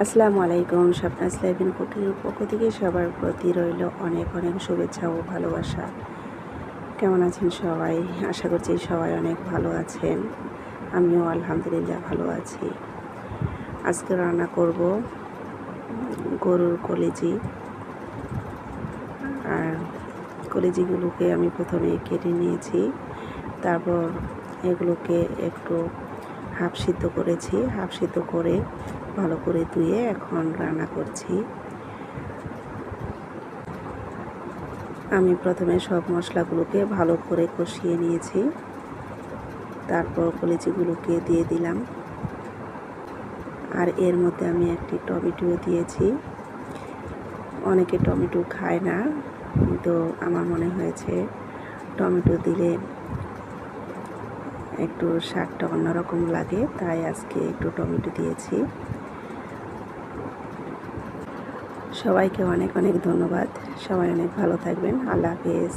আসসালামু আলাইকুম। স্বপ্নাস life in কুকিংয়ের পক্ষ থেকে সবার প্রতি রইল অনেক অনেক শুভেচ্ছা ও ভালোবাসা। কেমন আছেন সবাই? আশা করছি সবাই অনেক ভালো আছেন। আমিও আলহামদুলিল্লাহ ভালো আছি। আজকে রান্না করব গরুর কলিজি। আর কলিজিগুলোকে আমি প্রথমে কেটে নিয়েছি, তারপর এগুলোকে একটু হাফ সিদ্ধ করেছি। হাফ সিদ্ধ করে ভালো করে ধুয়ে এখন রান্না করছি। আমি প্রথমে সব মশলাগুলোকে ভালো করে কষিয়ে নিয়েছি, তারপর কলিজিগুলোকে দিয়ে দিলাম। আর এর মধ্যে আমি একটি টমেটো দিয়েছি। অনেকে টমেটো খায় না, কিন্তু আমার মনে হয়েছে টমেটো দিলে একটু স্বাদটা অন্যরকম লাগে, তাই আজকে একটু টমেটো দিয়েছি। সবাইকে অনেক অনেক ধন্যবাদ। সবাই অনেক ভালো থাকবেন। আল্লাহ হাফেজ।